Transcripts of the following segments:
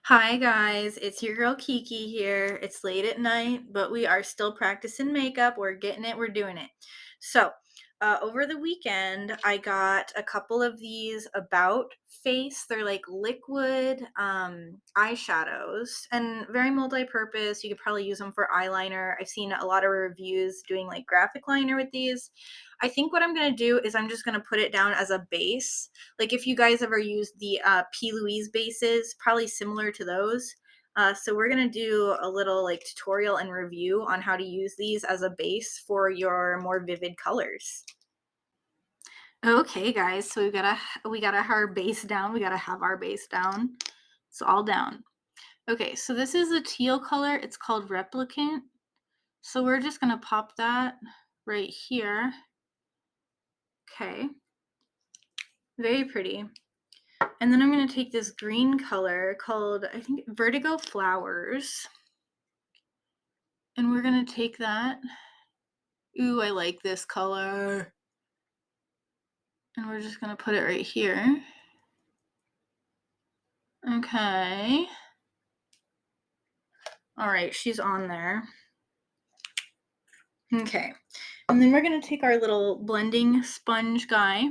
Hi guys, it's your girl Kiki here. It's late at night, but we are still practicing makeup. We're getting it, we're doing it. So, over the weekend, I got a couple of these About Face. They're like liquid eyeshadows and very multi-purpose. You could probably use them for eyeliner. I've seen a lot of reviews doing like graphic liner with these. I think what I'm going to do is I'm just going to put it down as a base. Like if you guys ever used the P. Louise bases, probably similar to those. So we're going to do a little like tutorial and review on how to use these as a base for your more vivid colors. Okay guys, so we gotta have our base down. We gotta have our base down. It's all down. Okay, so this is a teal color. It's called Replicant. So we're just gonna pop that right here. Okay, very pretty. And then I'm going to take this green color called, I think, Vertigo Flowers. And we're going to take that. Ooh, I like this color. And we're just going to put it right here. Okay. All right, she's on there. Okay. And then we're going to take our little blending sponge guy.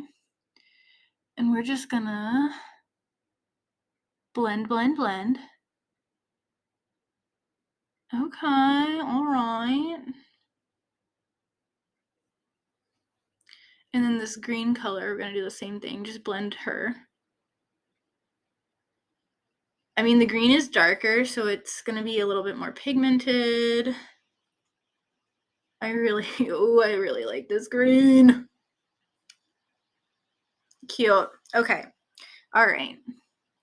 And we're just going to blend, blend, blend. Okay, all right. And then this green color, we're going to do the same thing. Just blend her. I mean, the green is darker, so it's going to be a little bit more pigmented. I really like this green. Cute. Okay. All right.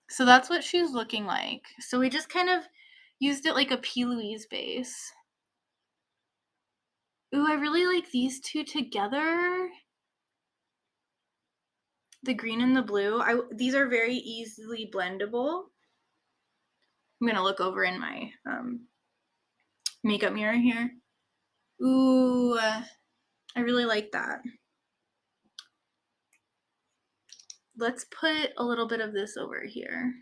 So that's what she's looking like. So we just kind of used it like a P. Louise base. Ooh, I really like these two together. The green and the blue. These are very easily blendable. I'm going to look over in my makeup mirror here. Ooh, I really like that. Let's put a little bit of this over here.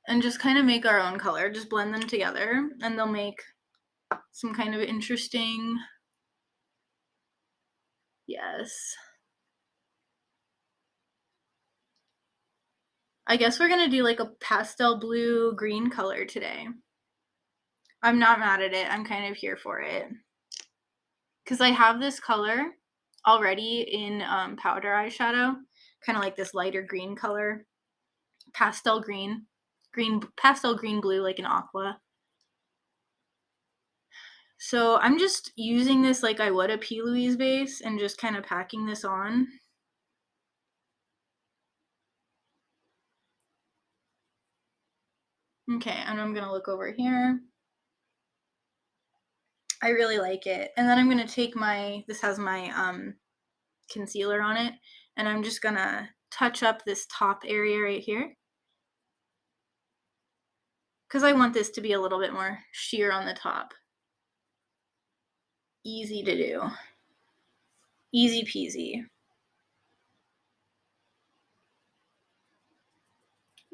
And just kind of make our own color. Just blend them together and they'll make some kind of interesting, yes. I guess we're gonna do like a pastel blue green color today. I'm not mad at it. I'm kind of here for it. Because I have this color already in powder eyeshadow, kind of like this lighter green color, pastel green, pastel green blue, like an aqua. So I'm just using this like I would a P. Louise base and just kind of packing this on. Okay, and I'm gonna look over here. I really like it. And then I'm gonna take this has my concealer on it, and I'm just gonna touch up this top area right here. Because I want this to be a little bit more sheer on the top. Easy to do. Easy peasy.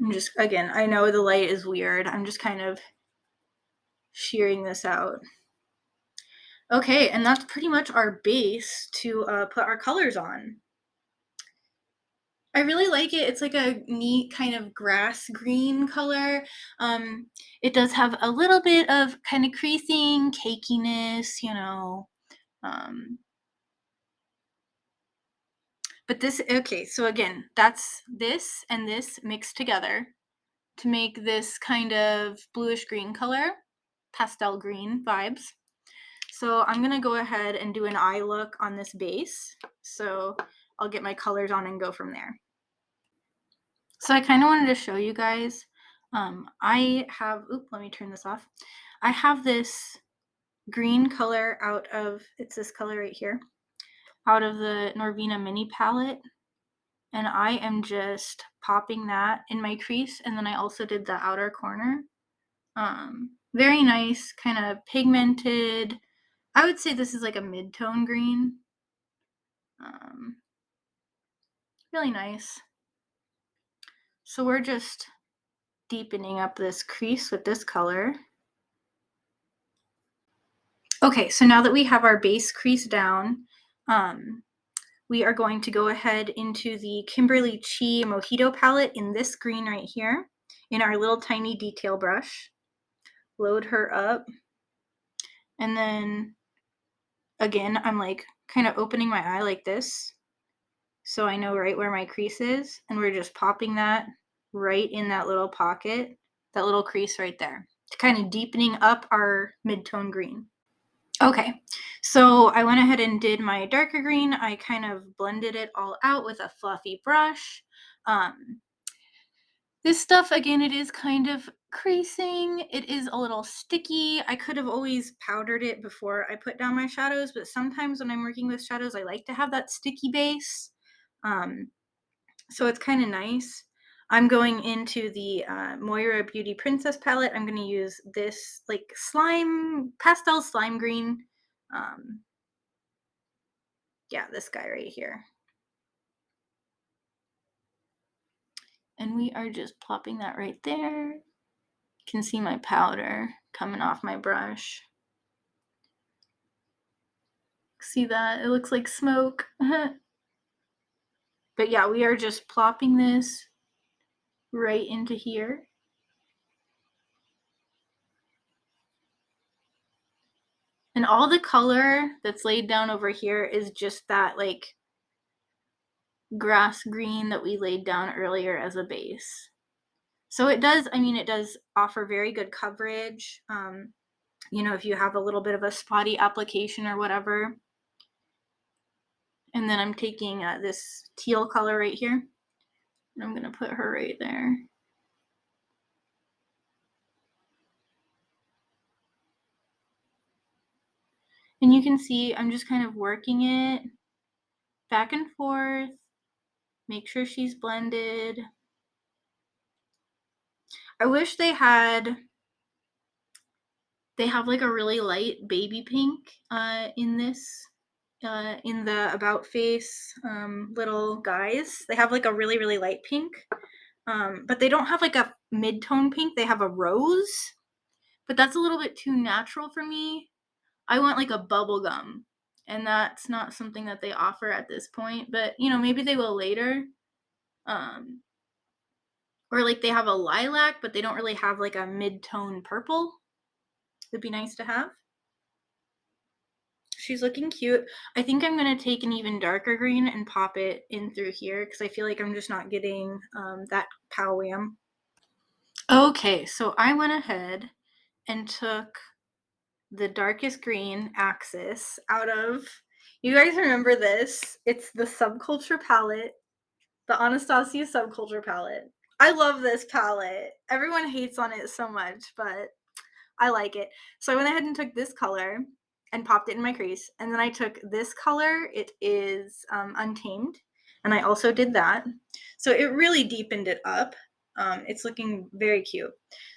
I'm just, again, I know the light is weird. I'm just kind of shearing this out. Okay, and that's pretty much our base to put our colors on. I really like it. It's like a neat kind of grass green color. It does have a little bit of kind of creasing, cakiness, you know. But this, okay, so again, that's this and this mixed together to make this kind of bluish green color, pastel green vibes. So I'm gonna go ahead and do an eye look on this base. So I'll get my colors on and go from there. So I kind of wanted to show you guys. I have, let me turn this off. I have this green color out of, it's this color right here, out of the Norvina mini palette. And I am just popping that in my crease. And then I also did the outer corner. Very nice, kind of pigmented. I would say this is like a mid-tone green. Really nice. So we're just deepening up this crease with this color. Okay, so now that we have our base crease down, we are going to go ahead into the Kimberly Chi Mojito palette in this green right here in our little tiny detail brush. Load her up. And then again, I'm like kind of opening my eye like this, so I know right where my crease is, and we're just popping that right in that little pocket, that little crease right there, kind of deepening up our mid-tone green. Okay, so I went ahead and did my darker green. I kind of blended it all out with a fluffy brush. This stuff, again, it is kind of creasing. It is a little sticky. I could have always powdered it before I put down my shadows, but sometimes when I'm working with shadows, I like to have that sticky base. So it's kind of nice. I'm going into the Moira Beauty Princess palette. I'm going to use this like pastel slime green. Yeah, this guy right here. And we are just plopping that right there. You can see my powder coming off my brush. See that? It looks like smoke. But yeah, we are just plopping this right into here. And all the color that's laid down over here is just that like grass green that we laid down earlier as a base. So it does, it does offer very good coverage. If you have a little bit of a spotty application or whatever. And then I'm taking this teal color right here, and I'm going to put her right there. And you can see I'm just kind of working it back and forth, make sure she's blended. I wish they have like a really light baby pink in this, in the About Face little guys. They have like a really, really light pink, but they don't have like a mid-tone pink. They have a rose, but that's a little bit too natural for me. I want like a bubble gum, and that's not something that they offer at this point, but maybe they will later. Or like they have a lilac, but they don't really have like a mid-tone purple. Would be nice to have. She's looking cute. I think I'm going to take an even darker green and pop it in through here because I feel like I'm just not getting that pow wham. Okay, so I went ahead and took the darkest green Axis out of, you guys remember this? It's the Subculture palette, the Anastasia Subculture palette. I love this palette. Everyone hates on it so much, but I like it. So I went ahead and took this color and popped it in my crease. And then I took this color. It is Untamed. And I also did that. So it really deepened it up. It's looking very cute.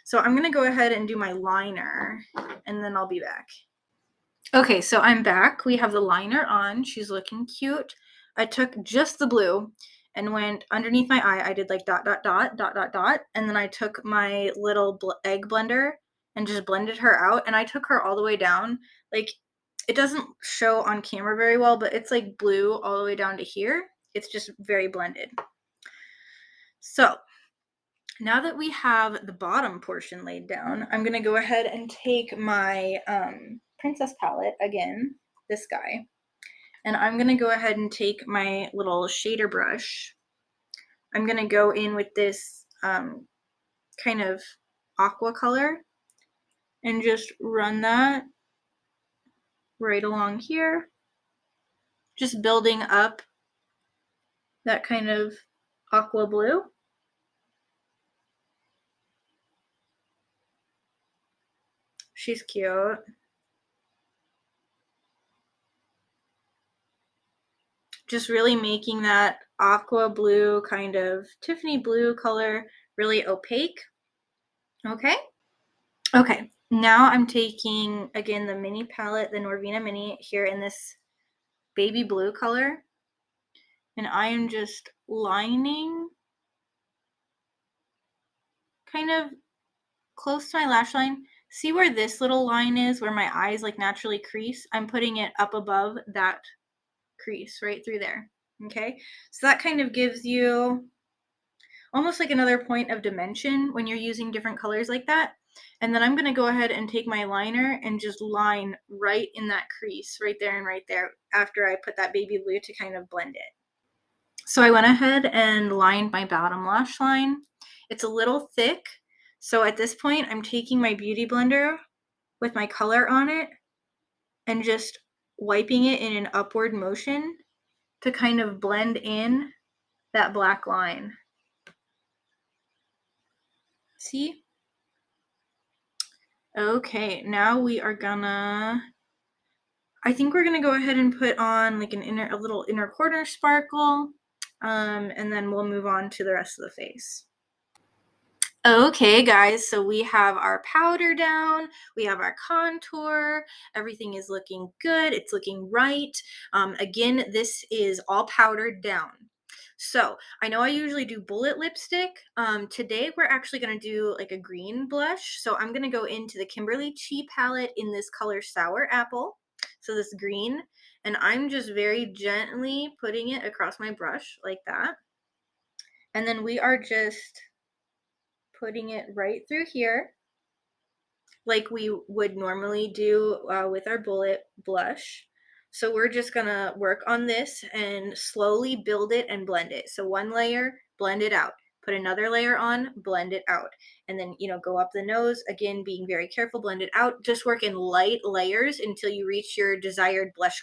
So I'm going to go ahead and do my liner, and then I'll be back. Okay, so I'm back. We have the liner on. She's looking cute. I took just the blue and went underneath my eye. I did like dot, dot, dot, dot, dot, dot. And then I took my little egg blender and just blended her out. And I took her all the way down. Like, it doesn't show on camera very well, but it's like blue all the way down to here. It's just very blended. So now that we have the bottom portion laid down, I'm going to go ahead and take my Princess palette, again, this guy, and I'm going to go ahead and take my little shader brush. I'm going to go in with this kind of aqua color and just run that right along here, just building up that kind of aqua blue. She's cute. Just really making that aqua blue, kind of Tiffany blue color really opaque. Okay. Okay. Now I'm taking, again, the mini palette, the Norvina Mini, here in this baby blue color. And I am just lining kind of close to my lash line. See where this little line is where my eyes like naturally crease? I'm putting it up above that crease right through there. Okay, so that kind of gives you almost like another point of dimension when you're using different colors like that. And then I'm going to go ahead and take my liner and just line right in that crease right there and right there after I put that baby blue to kind of blend it. So I went ahead and lined my bottom lash line. It's a little thick. So at this point, I'm taking my beauty blender with my color on it and just wiping it in an upward motion to kind of blend in that black line. See? Okay, now we are gonna, I think we're gonna go ahead and put on like a little inner corner sparkle, and then we'll move on to the rest of the face. Okay, guys, so we have our powder down, we have our contour, everything is looking good, it's looking right. Again, this is all powdered down. So I know I usually do bullet lipstick. Today we're actually going to do like a green blush. So I'm going to go into the Kimberly Chi palette in this color Sour Apple. So this green, and I'm just very gently putting it across my brush like that. And then we are just putting it right through here like we would normally do with our bullet blush. So we're just gonna work on this and slowly build it and blend it. So one layer, blend it out. Put another layer on, blend it out. And then, go up the nose, again, being very careful, blend it out. Just work in light layers until you reach your desired blush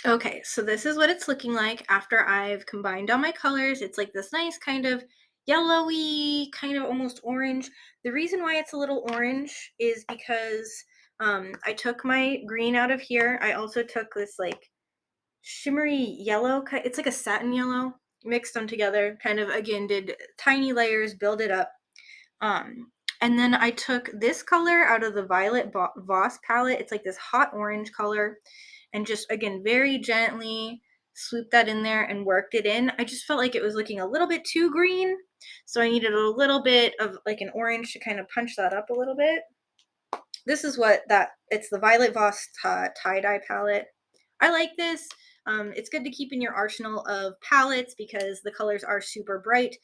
color. Okay, so this is what it's looking like after I've combined all my colors. It's like this nice kind of yellowy, kind of almost orange. The reason why it's a little orange is because I took my green out of here. I also took this like shimmery yellow. It's like a satin yellow, mixed them together, kind of again did tiny layers, build it up. And then I took this color out of the Violet Voss palette. It's like this hot orange color, and just again very gently swooped that in there and worked it in. I just felt like it was looking a little bit too green, so I needed a little bit of like an orange to kind of punch that up a little bit. This is it's the Violet Voss tie-dye palette. I like this. It's good to keep in your arsenal of palettes because the colors are super bright.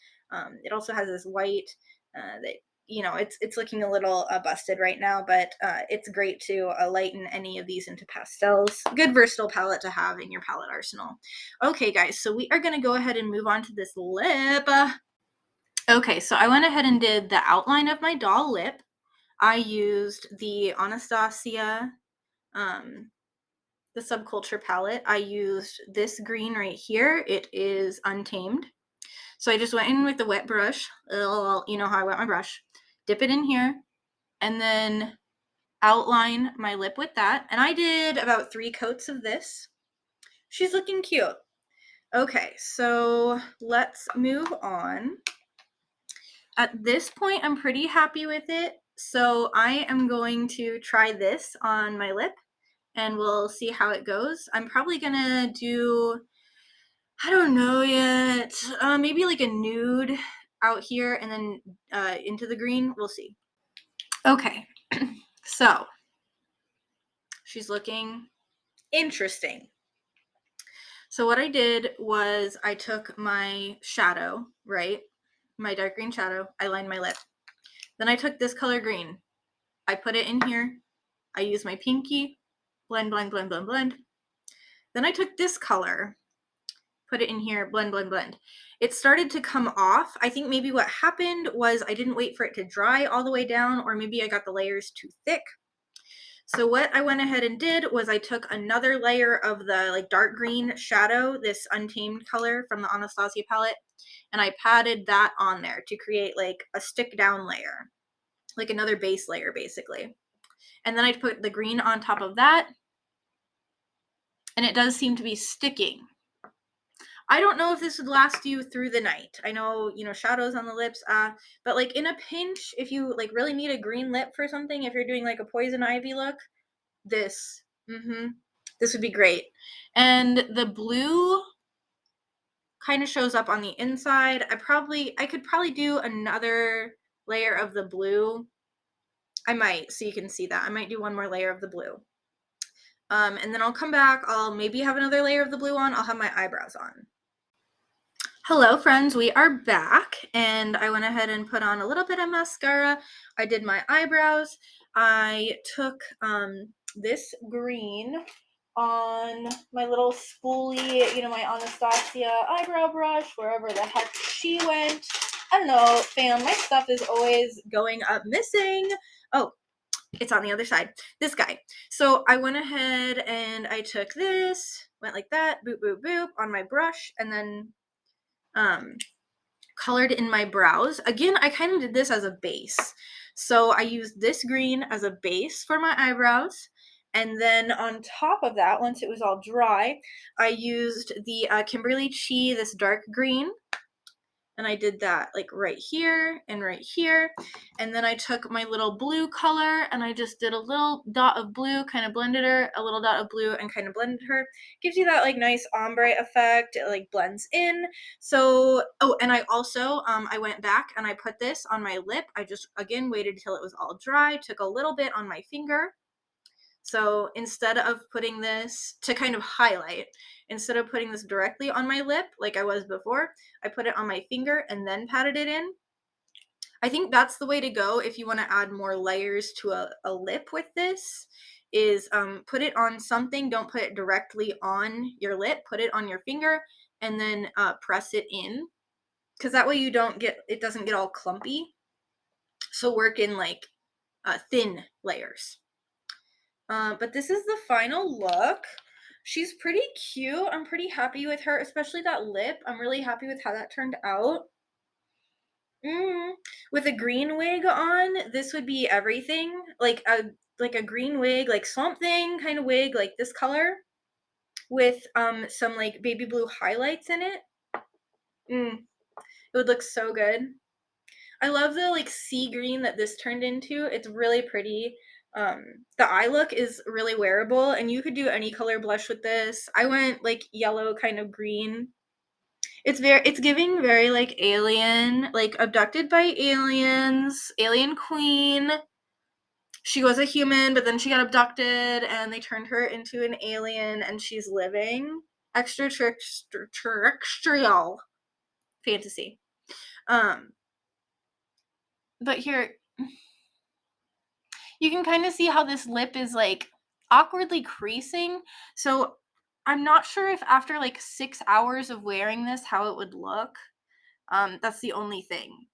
It also has this white that it's looking a little busted right now, but it's great to lighten any of these into pastels. Good versatile palette to have in your palette arsenal. Okay, guys, so we are going to go ahead and move on to this lip. Okay, so I went ahead and did the outline of my doll lip. I used the Anastasia, the Subculture palette. I used this green right here. It is Untamed. So I just went in with the wet brush. You know how I wet my brush. Dip it in here, and then outline my lip with that. And I did about 3 coats of this. She's looking cute. Okay, so let's move on. At this point, I'm pretty happy with it. So I am going to try this on my lip and we'll see how it goes. I'm probably gonna do, I don't know yet, maybe like a nude out here and then into the green. We'll see. Okay, so she's looking interesting. So what I did was I took my shadow, right? My dark green shadow, I lined my lip. Then I took this color green. I put it in here. I used my pinky, blend, blend, blend, blend, blend. Then I took this color, put it in here, blend, blend, blend. It started to come off. I think maybe what happened was I didn't wait for it to dry all the way down, or maybe I got the layers too thick. So what I went ahead and did was I took another layer of the like dark green shadow, this Untamed color from the Anastasia palette, and I patted that on there to create like a stick down layer, like another base layer basically. And then I put the green on top of that, and it does seem to be sticking. I don't know if this would last you through the night. I know, shadows on the lips, but like in a pinch, if you like really need a green lip for something, if you're doing like a poison ivy look, this, this would be great. And the blue kind of shows up on the inside. I could probably do another layer of the blue. I might, so you can see that. I might do one more layer of the blue. And then I'll come back. I'll maybe have another layer of the blue on. I'll have my eyebrows on. Hello friends, we are back, and I went ahead and put on a little bit of mascara. I did my eyebrows. I took this green on my little spoolie, you know, my Anastasia eyebrow brush, wherever the heck she went. I don't know, fam, my stuff is always going up missing. Oh, it's on the other side. This guy. So I went ahead and I took this, went like that, boop, boop, boop, on my brush, and then colored in my brows. Again, I kind of did this as a base. So I used this green as a base for my eyebrows. And then on top of that, once it was all dry, I used the Kimberly Chi, this dark green. And I did that like right here and right here. And then I took my little blue color and I just did a little dot of blue, kind of blended her, a little dot of blue and kind of blended her. Gives you that like nice ombre effect. It like blends in. So, oh, and I also, I went back and I put this on my lip. I just, again, waited till it was all dry, took a little bit on my finger. So instead of putting this to kind of highlight, instead of putting this directly on my lip like I was before, I put it on my finger and then patted it in. I think that's the way to go if you want to add more layers to a lip with this, is put it on something. Don't put it directly on your lip. Put it on your finger and then press it in, because that way you don't get, it doesn't get all clumpy. So work in like thin layers. But this is the final look. She's pretty cute. I'm pretty happy with her, especially that lip. I'm really happy with how that turned out. With a green wig on, this would be everything. Like a green wig, like Swamp Thing kind of wig, like this color, with some like baby blue highlights in it. It would look so good. I love the like sea green that this turned into. It's really pretty. The eye look is really wearable, and you could do any color blush with this. I went like yellow, kind of green. It's giving very like alien, like abducted by aliens, alien queen. She was a human, but then she got abducted and they turned her into an alien, and she's living extraterrestrial fantasy. But here you can kind of see how this lip is like awkwardly creasing. So I'm not sure if after like 6 hours of wearing this, how it would look. That's the only thing.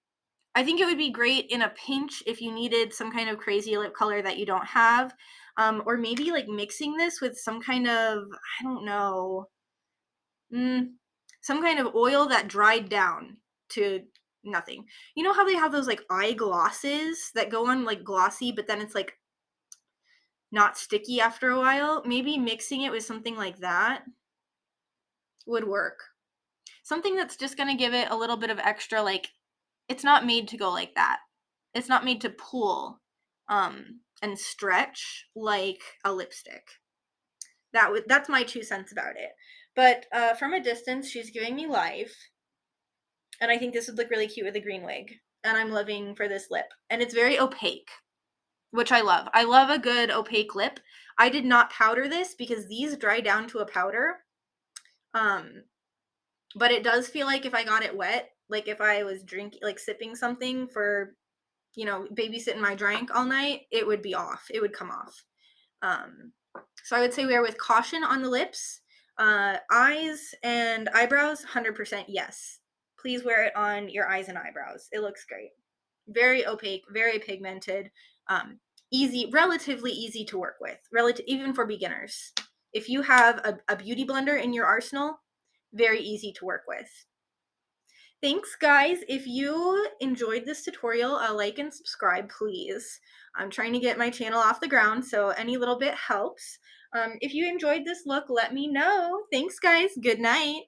I think it would be great in a pinch if you needed some kind of crazy lip color that you don't have. Or maybe like mixing this with some kind of, I don't know, some kind of oil that dried down to nothing. You know how they have those like eye glosses that go on like glossy, but then it's like not sticky after a while? Maybe mixing it with something like that would work. Something that's just going to give it a little bit of extra, like, it's not made to go like that. It's not made to pull and stretch like a lipstick. That's my 2 cents about it. But from a distance, she's giving me life. And I think this would look really cute with a green wig. And I'm living for this lip. And it's very opaque, which I love. I love a good opaque lip. I did not powder this because these dry down to a powder. But it does feel like if I got it wet, like if I was drinking, like sipping something for, you know, babysitting my drink all night, it would be off. It would come off. So I would say wear with caution on the lips. Eyes and eyebrows, 100% yes. Please wear it on your eyes and eyebrows. It looks great. Very opaque, very pigmented, easy, relatively easy to work with, even for beginners. If you have a beauty blender in your arsenal, very easy to work with. Thanks, guys. If you enjoyed this tutorial, like and subscribe, please. I'm trying to get my channel off the ground, so any little bit helps. If you enjoyed this look, let me know. Thanks, guys. Good night.